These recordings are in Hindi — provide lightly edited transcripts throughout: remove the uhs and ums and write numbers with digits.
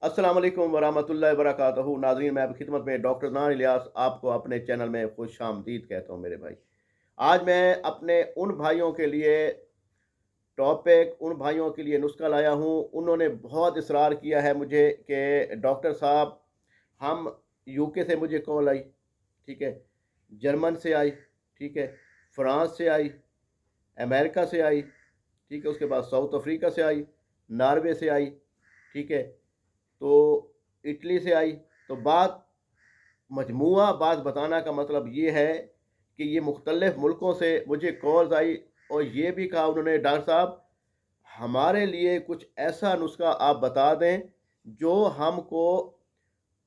अस्सलाम वालेकुम वरहमतुल्लाहि वबरकातुहू। नाज़रीन, मैं आपकी खिदमत में डॉक्टर नार इलियास आपको अपने चैनल में खुशामदीद कहता हूँ मेरे भाई। आज मैं अपने उन भाइयों के लिए उन भाइयों के लिए नुस्खा लाया हूँ। उन्होंने बहुत इसरार किया है मुझे कि डॉक्टर साहब, हम यूके से मुझे कॉल आई, ठीक है, जर्मन से आई, ठीक है, फ्रांस से आई, अमेरिका से आई, ठीक है, उसके बाद साउथ अफ्रीका से आई, नॉर्वे से आई, ठीक है, तो इटली से आई। तो बात बताना का मतलब ये है कि ये मुख्तलिफ़ मुल्कों से मुझे कॉल्स आई और ये भी कहा उन्होंने, डॉक्टर साहब, हमारे लिए कुछ ऐसा नुस्खा आप बता दें जो हमको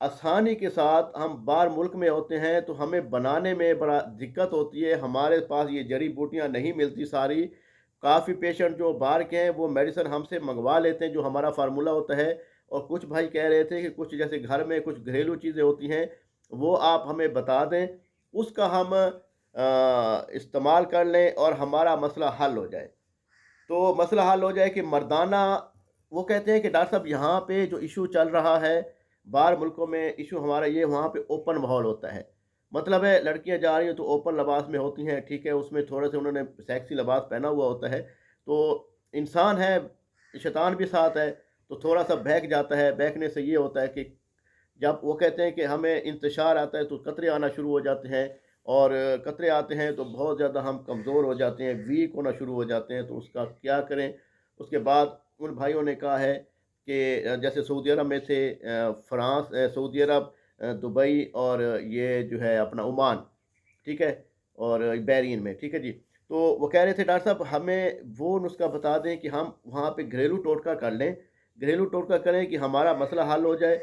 आसानी के साथ, हम बाहर मुल्क में होते हैं तो हमें बनाने में बड़ा दिक्कत होती है, हमारे पास ये जड़ी बूटियाँ नहीं मिलती सारी। काफ़ी पेशेंट जो बाहर के हैं वो मेडिसिन हमसे मंगवा लेते हैं जो हमारा फार्मूला होता है, और कुछ भाई कह रहे थे कि कुछ जैसे घर में कुछ घरेलू चीज़ें होती हैं वो आप हमें बता दें, उसका हम इस्तेमाल कर लें और हमारा मसला हल हो जाए। तो मसला हल हो जाए कि मर्दाना, वो कहते हैं कि डॉक्टर साहब, यहाँ पे जो इशू चल रहा है बाहर मुल्कों में, इशू हमारा ये, वहाँ पे ओपन माहौल होता है। मतलब है, लड़कियाँ जा रही हैं तो ओपन लिबास में होती हैं, ठीक है, उसमें थोड़े से उन्होंने सेक्सी लिबास पहना हुआ होता है। तो इंसान है, शैतान भी साथ है, तो थोड़ा सा बहक जाता है। बहकने से ये होता है कि जब वो कहते हैं कि हमें इंतशार आता है तो कतरे आना शुरू हो जाते हैं, और कतरे आते हैं तो बहुत ज़्यादा हम कमज़ोर हो जाते हैं, वीक होना शुरू हो जाते हैं। तो उसका क्या करें? उसके बाद उन भाइयों ने कहा है कि जैसे सऊदी अरब में थे, सऊदी अरब, दुबई, और ये जो है अपना ओमान, ठीक है, और बहरीन में, ठीक है जी। तो वो कह रहे थे, डॉक्टर साहब, हमें वो नुस्खा बता दें कि हम वहाँ पे घरेलू टोटका कर लें, घरेलू टोटका करें कि हमारा मसला हल हो जाए।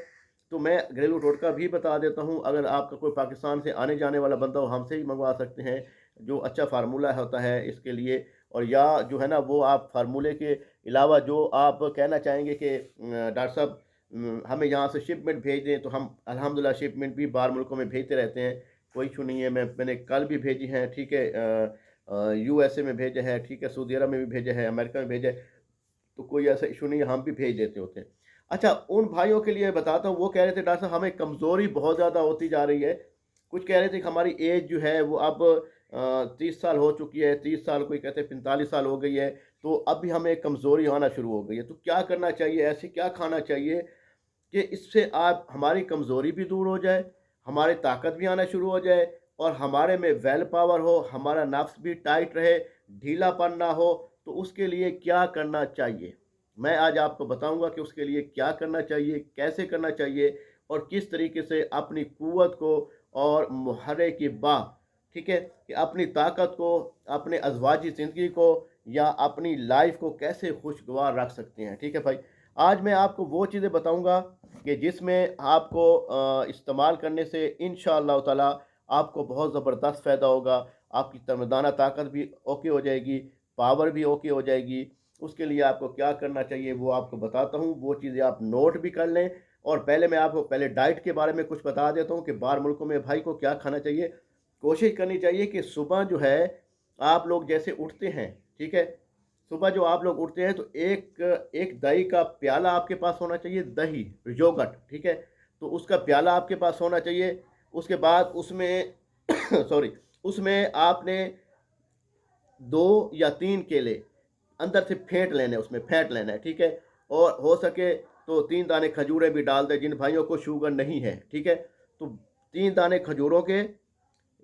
तो मैं घरेलू टोटका भी बता देता हूँ, अगर आपका कोई पाकिस्तान से आने जाने वाला बंदा हो, हमसे ही मंगवा सकते हैं, जो अच्छा फार्मूला होता है इसके लिए। और या जो है ना, वो आप फार्मूले के अलावा जो आप कहना चाहेंगे कि डॉक्टर साहब, हमें यहाँ से शिपमेंट भेज दें, तो हम अल्हम्दुलिल्लाह शिपमेंट भी बाहर मुल्कों में भेजते रहते हैं, कोई इशू नहीं है। मैंने कल भी भेजी हैं, ठीक है, यूएसए में भेजा है, ठीक है, सऊदी अरब में भी भेजा है, अमेरिका में भेजा है, तो कोई ऐसा इशू नहीं है, हम भी भेज देते होते हैं। अच्छा, उन भाइयों के लिए बताता हूँ, वो कह रहे थे, डॉक्टर साहब, हमें कमज़ोरी बहुत ज़्यादा होती जा रही है। कुछ कह रहे थे कि हमारी एज जो है वो अब 30 साल हो चुकी है, 30 साल, कोई कहते हैं 45 साल हो गई है, तो अब भी हमें कमज़ोरी आना शुरू हो गई है। तो क्या करना चाहिए? ऐसे क्या खाना चाहिए कि इससे आप हमारी कमज़ोरी भी दूर हो जाए, हमारी ताकत भी आना शुरू हो जाए, और हमारे में विल पावर हो, हमारा नफ्स भी टाइट रहे, ढीलापन ना हो। तो उसके लिए क्या करना चाहिए? मैं आज आपको बताऊंगा कि उसके लिए क्या करना चाहिए, कैसे करना चाहिए, और किस तरीके से अपनी क़ुव्वत को और मुहर्रे की बाह, ठीक है, कि अपनी ताकत को, अपने अज़वाजी ज़िंदगी को, या अपनी लाइफ को कैसे खुशगवार रख सकते हैं, ठीक है भाई। आज मैं आपको वो चीज़ें बताऊंगा कि जिसमें आपको इस्तेमाल करने से इंशाअल्लाह ताला आपको बहुत ज़बरदस्त फ़ायदा होगा। आपकी तर्मदाना ताकत भी ओके हो जाएगी, पावर भी ओके हो जाएगी। उसके लिए आपको क्या करना चाहिए वो आपको बताता हूँ, वो चीज़ें आप नोट भी कर लें। और पहले मैं आपको पहले डाइट के बारे में कुछ बता देता हूँ कि बाहर मुल्कों में भाई को क्या खाना चाहिए। कोशिश करनी चाहिए कि सुबह जो है, आप लोग जैसे उठते हैं, ठीक है, सुबह जो आप लोग उठते हैं तो एक एक दही का प्याला आपके पास होना चाहिए, दही, योगर्ट, ठीक है, तो उसका प्याला आपके पास होना चाहिए। उसके बाद उसमें सॉरी, उसमें आपने 2 या 3 केले अंदर से फेंट लेने, उसमें फेंट लेना है, ठीक है, और हो सके तो 3 दाने खजूरें भी डाल दें जिन भाइयों को शुगर नहीं है, ठीक है। तो 3 दाने खजूरों के,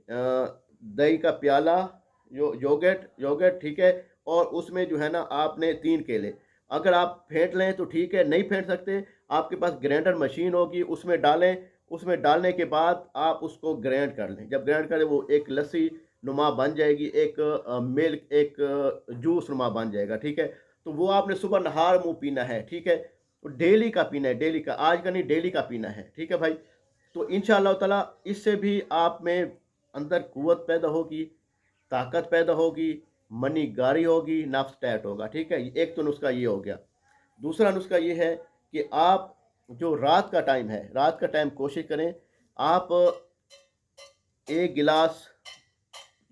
दही का प्याला, योगर्ट योगर्ट, ठीक है, और उसमें जो है ना आपने 3 केले, अगर आप फेंट लें तो ठीक है, नहीं फेंट सकते, आपके पास ग्राइंडर मशीन होगी, उसमें डालें। उसमें डालने के बाद आप उसको ग्राइंड कर लें। जब ग्राइंड करें वो एक लस्सी नुमा बन जाएगी, एक मिल्क, एक जूस नुमा बन जाएगा, ठीक है। तो वो आपने सुबह नहार मुँह पीना है, ठीक है। तो डेली का पीना है, डेली का, आज का नहीं, डेली का पीना है, ठीक है भाई। तो इंशाअल्लाह ताला इससे भी आप में अंदर क़ुव्वत पैदा होगी, ताकत पैदा होगी, मनी गारी होगी, नफ्स टाइट होगा, ठीक है। एक तो नुस्खा ये हो गया। दूसरा नुस्खा ये है कि आप जो रात का टाइम है, रात का टाइम कोशिश करें, आप 1 गिलास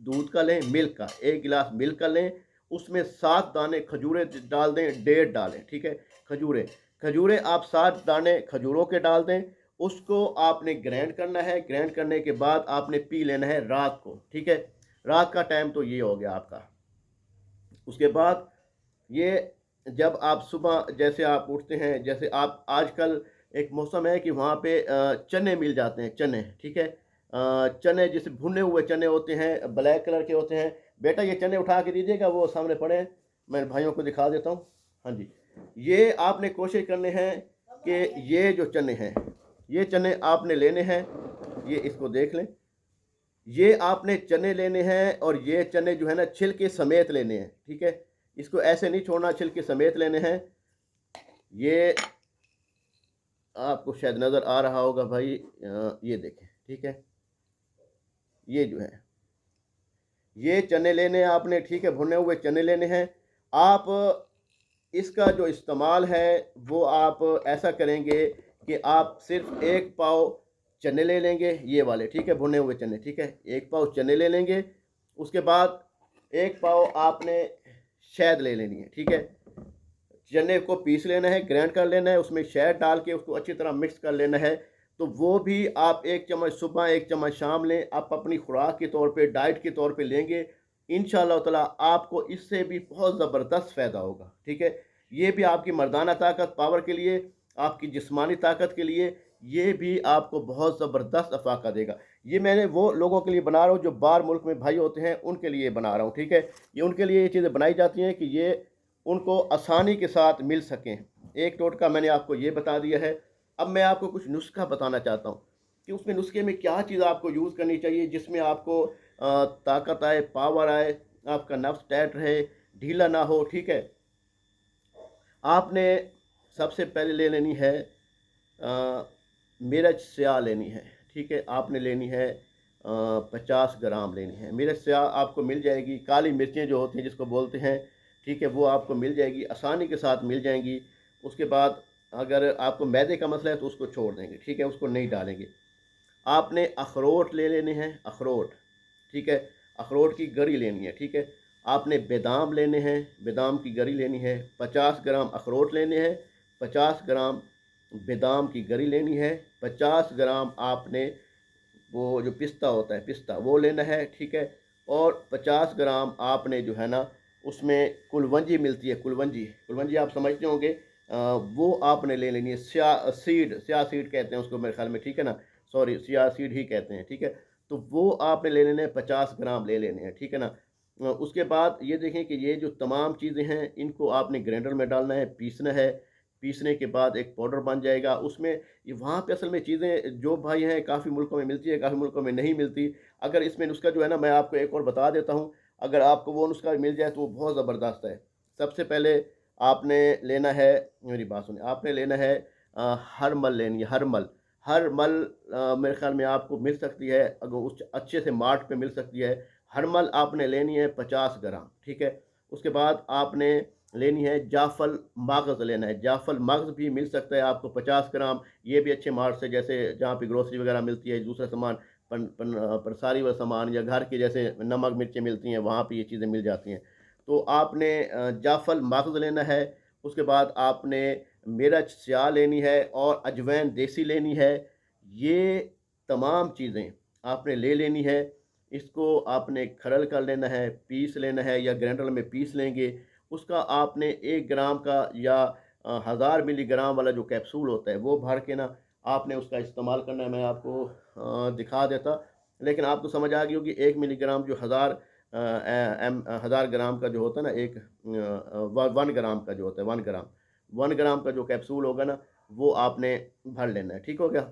दूध का लें, मिल्क का 1 गिलास मिल्क का लें, उसमें 7 दाने खजूरें डाल दें, डेट डालें, ठीक है, खजूरें। खजूरें आप 7 दाने खजूरों के डाल दें, उसको आपने ग्राइंड करना है, ग्राइंड करने के बाद आपने पी लेना है रात को, ठीक है? रात का टाइम तो ये हो गया आपका। उसके बाद ये जब आप सुबह जैसे आप उठते हैं, जैसे आप आजकल एक मौसम है कि वहाँ पे चने मिल जाते हैं, चने, ठीक है? चने जैसे भुने हुए चने होते हैं, ब्लैक कलर के होते हैं। बेटा ये चने उठा के दीजिएगा, वो सामने पड़े हैं, मैं भाइयों को दिखा देता हूँ। हाँ जी, ये आपने कोशिश करने हैं कि ये जो चने हैं, ये चने आपने लेने हैं, ये इसको देख लें। ये आपने चने लेने हैं और ये चने जो है ना छिलके समेत लेने हैं, ठीक है? इसको ऐसे नहीं छोड़ना, छिलके समेत लेने हैं। ये आपको शायद नज़र आ रहा होगा भाई, ये देखें, ठीक है? ये जो है, ये चने लेने हैं आपने, ठीक है? भुने हुए चने लेने हैं। आप इसका जो इस्तेमाल है वो आप ऐसा करेंगे कि आप सिर्फ़ 1 पाव चने ले लेंगे, ये वाले, ठीक है? भुने हुए चने, ठीक है? 1 पाव चने ले लेंगे, उसके बाद 1 पाव आपने शहद ले लेनी है, ठीक है? चने को पीस लेना है, ग्राइंड कर लेना है, उसमें शहद डाल के उसको अच्छी तरह मिक्स कर लेना है। तो वो भी आप 1 चम्मच सुबह, 1 चम्मच शाम लें। आप अपनी खुराक के तौर पे, डाइट के तौर पे लेंगे, इंशाअल्लाह ताला आपको इससे भी बहुत ज़बरदस्त फ़ायदा होगा, ठीक है? ये भी आपकी मर्दाना ताकत, पावर के लिए, आपकी जिस्मानी ताकत के लिए, ये भी आपको बहुत ज़बरदस्त अफ़ाक़ा देगा। ये मैंने वो लोगों के लिए बना रहा हूँ जो बाहर मुल्क में भाई होते हैं, उनके लिए बना रहा हूँ, ठीक है? ये उनके लिए ये चीज़ें बनाई जाती हैं कि ये उनको आसानी के साथ मिल सकें। एक टोटका मैंने आपको ये बता दिया है। अब मैं आपको कुछ नुस्ख़ा बताना चाहता हूँ कि उसमें नुस्खे में क्या चीज़ आपको यूज़ करनी चाहिए जिसमें आपको ताकत आए, पावर आए, आपका नफ़्स टाइट रहे, ढीला ना हो, ठीक है? आपने सबसे पहले ले लेनी है मिर्च स्याह लेनी है, ठीक है? आपने लेनी है 50 ग्राम लेनी है। मिर्च स्याह आपको मिल जाएगी, काली मिर्चें जो होती हैं जिसको बोलते हैं, ठीक है? वो आपको मिल जाएगी, आसानी के साथ मिल जाएँगी। उसके बाद अगर आपको मैदे का मसला है तो उसको छोड़ देंगे, ठीक है? उसको नहीं डालेंगे। आपने अखरोट ले लेने हैं, अखरोट, ठीक है? अखरोट की गरी लेनी है, ठीक है? आपने बादाम लेने हैं, बादाम की गरी लेनी है। 50 ग्राम अखरोट लेने हैं, 50 ग्राम बादाम की गरी लेनी है, 50 ग्राम आपने वो जो पिस्ता होता है, पिस्ता वो लेना है, ठीक है? और 50 ग्राम आपने जो है ना उसमें कुलवंजी मिलती है, कुलवंजी, कुलवंजी आप समझते होंगे, वो आपने ले लेनी है। स्याह सीड कहते हैं उसको मेरे ख़्याल में, ठीक है ना? सॉरी, स्याह सीड ही कहते हैं, ठीक है? तो वो आपने ले लेने हैं, 50 ग्राम ले लेने हैं, ठीक है ना? उसके बाद ये देखें कि ये जो तमाम चीज़ें हैं इनको आपने ग्राइंडर में डालना है, पीसना है। पीसने के बाद एक पाउडर बन जाएगा। उसमें ये वहाँ पे असल में चीज़ें जो भाई हैं काफ़ी मुल्कों में मिलती है, काफ़ी मुल्कों में नहीं मिलती। अगर इसमें नुस्खा जो है ना मैं आपको एक और बता देता हूँ, अगर आपको वो नुस्खा मिल जाए तो वो बहुत ज़बरदस्त है। सबसे पहले आपने लेना है, मेरी बात सुनिए, आपने लेना है हरमल लेनी है, हरमल। हरमल मेरे ख़्याल में आपको मिल सकती है, अगर उस अच्छे से मार्ट पे मिल सकती है। हरमल आपने लेनी है 50 ग्राम, ठीक है? उसके बाद आपने लेनी है जाफ़ल मग़ज़ लेना है, जाफ़ल मग़ज़ भी मिल सकता है आपको 50 ग्राम। ये भी अच्छे मार्ट से, जैसे जहाँ पे ग्रोसरी वग़ैरह मिलती है, दूसरा सामान पंसारी वाला सामान या घर के जैसे नमक मिर्चें मिलती हैं, वहाँ पे ये चीज़ें मिल जाती हैं। तो आपने जाफ़ल मग़ज़ लेना है। उसके बाद आपने मिर्च स्याह लेनी है और अजवाइन देसी लेनी है। ये तमाम चीज़ें आपने ले लेनी है। इसको आपने खरल कर लेना है, पीस लेना है या ग्राइंडर में पीस लेंगे। उसका आपने 1 ग्राम का या 1000 मिलीग्राम वाला जो कैप्सूल होता है वो भर के ना आपने उसका इस्तेमाल करना है। मैं आपको दिखा देता, लेकिन आपको समझ आ गई होगी 1 मिलीग्राम जो 1000 ग्राम का जो होता है ना, एक 1 ग्राम का जो होता है, 1 ग्राम का जो कैप्सूल होगा ना वो आपने भर लेना है, ठीक हो गया?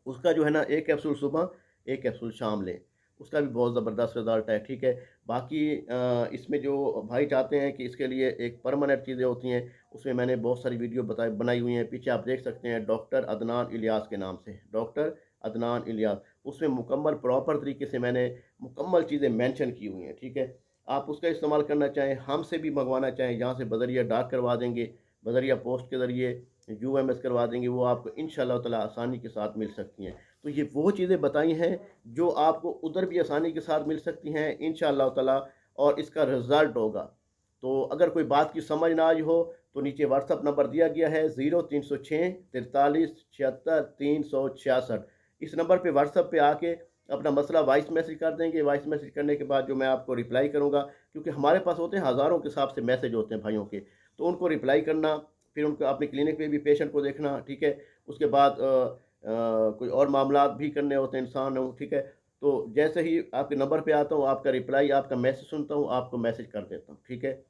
उसका जो है ना 1 कैप्सूल सुबह, 1 कैप्सूल शाम लें, उसका भी बहुत ज़बरदस्त रिज़ल्ट है, ठीक है? बाकी इसमें जो भाई चाहते हैं कि इसके लिए एक परमानेंट चीज़ें होती हैं, उसमें मैंने बहुत सारी वीडियो बनाई हुई हैं, पीछे आप देख सकते हैं, डॉक्टर अदनान इलियास के नाम से, डॉक्टर अदनान इलियास। उसमें मुकम्मल प्रॉपर तरीके से मैंने मुकम्मल चीज़ें मेंशन की हुई हैं, ठीक है? आप उसका इस्तेमाल करना चाहें, हमसे भी मंगवाना चाहें, यहाँ से बज़रिया डाक करवा देंगे, बज़रिया पोस्ट के ज़रिए यूएमएस करवा देंगे, वो आपको इंशाअल्लाह ताला आसानी के साथ मिल सकती हैं। तो ये वो चीज़ें बताई हैं जो आपको उधर भी आसानी के साथ मिल सकती हैं इंशाअल्लाह ताला, और इसका रिज़ल्ट होगा। तो अगर कोई बात की समझ ना आई हो तो नीचे व्हाट्सअप नंबर दिया गया है 0306 43 76 366। इस नंबर पे व्हाट्सअप पे आके अपना मसला वॉइस मैसेज कर देंगे। वॉइस मैसेज करने के बाद जो मैं आपको रिप्लाई करूँगा, क्योंकि हमारे पास होते हैं हज़ारों के हिसाब से मैसेज होते हैं भाइयों के, तो उनको रिप्लाई करना, फिर उनको अपने क्लिनिक पे भी पेशेंट को देखना, ठीक है। उसके बाद कोई और मामलात भी करने होते हैं इंसान हो, ठीक है। तो जैसे ही आपके नंबर पे आता हूँ, आपका रिप्लाई, आपका मैसेज सुनता हूँ, आपको मैसेज कर देता हूँ, ठीक है।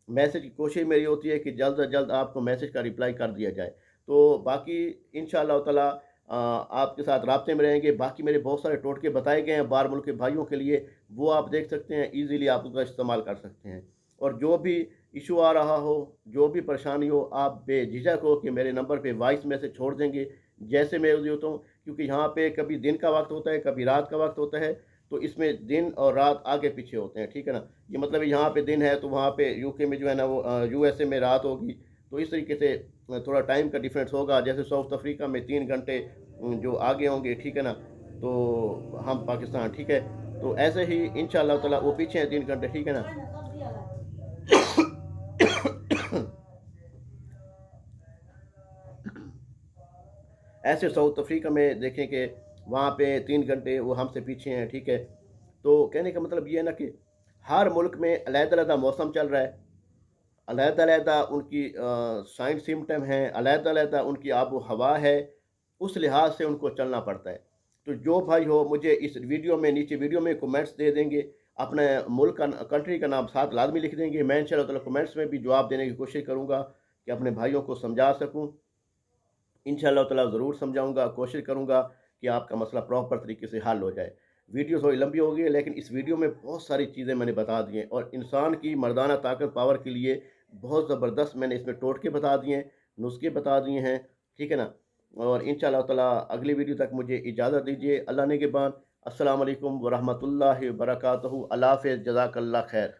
मैसेज की कोशिश मेरी होती है कि जल्द से जल्द आपको मैसेज का रिप्लाई कर दिया जाए। तो बाकी इंशाअल्लाह ताला आपके साथ राब्ते में रहेंगे। बाकी मेरे बहुत सारे टोटके बताए गए हैं बाहर मुल्क के भाइयों के लिए, वो आप देख सकते हैं, ईज़िली आप उसका इस्तेमाल कर सकते हैं। और जो भी इश्यू आ रहा हो, जो भी परेशानी हो, आप बेझिझक हो कि मेरे नंबर पे वॉइस मैसेज छोड़ देंगे, जैसे मैं यूज़ होता हूँ, क्योंकि यहाँ पे कभी दिन का वक़्त होता है, कभी रात का वक़्त होता है, तो इसमें दिन और रात आगे-पीछे होते हैं, ठीक है ना? ये मतलब यहाँ पे दिन है तो वहाँ पे यूके में जो है ना वो यूएसए में रात होगी, तो इस तरीके से थोड़ा टाइम का डिफरेंस होगा। जैसे साउथ अफ्रीका में 3 घंटे जो आगे होंगे, ठीक है ना? तो हम पाकिस्तान, ठीक है? तो ऐसे ही इंशाअल्लाह ताला वो पीछे हैं 3 घंटे, ठीक है ना? ऐसे साउथ अफ्रीका में देखें कि वहाँ पे 3 घंटे वो हमसे पीछे हैं, ठीक है? तो कहने का मतलब ये है ना कि हर मुल्क में अलग-अलग मौसम चल रहा है। अलग-अलग उनकी साइन सिम्पटम हैं, अलग-अलग उनकी आबो-हवा है, उस लिहाज से उनको चलना पड़ता है। तो जो भाई हो मुझे इस वीडियो में, नीचे वीडियो में कमेंट्स दे देंगे, अपने मुल्क का कंट्री का नाम साथ लाज़मी लिख देंगे। मैं इंशाअल्लाह ताला कमेंट्स में भी जवाब देने की कोशिश करूँगा कि अपने भाइयों को समझा सकूँ। इंशाअल्लाह ताला ज़रूर समझाऊँगा, कोशिश करूँगा कि आपका मसला प्रॉपर तरीके से हल हो जाए। वीडियो थोड़ी लंबी हो गई है, लेकिन इस वीडियो में बहुत सारी चीज़ें मैंने बता दी हैं और इंसान की मर्दाना ताकत पावर के लिए बहुत ज़बरदस्त मैंने इसमें टोटके बता दिए हैं, नुस्खे बता दिए हैं, ठीक है ना? और इंशाअल्लाह ताला अगली वीडियो तक मुझे इजाज़त दीजिए। अल्लाह ने के बाद अस्सलाम वालेकुम व रहमतुल्लाहि व बरकातहू। अल्लाह हाफ़िज़, जज़ाकल्लाह खैर।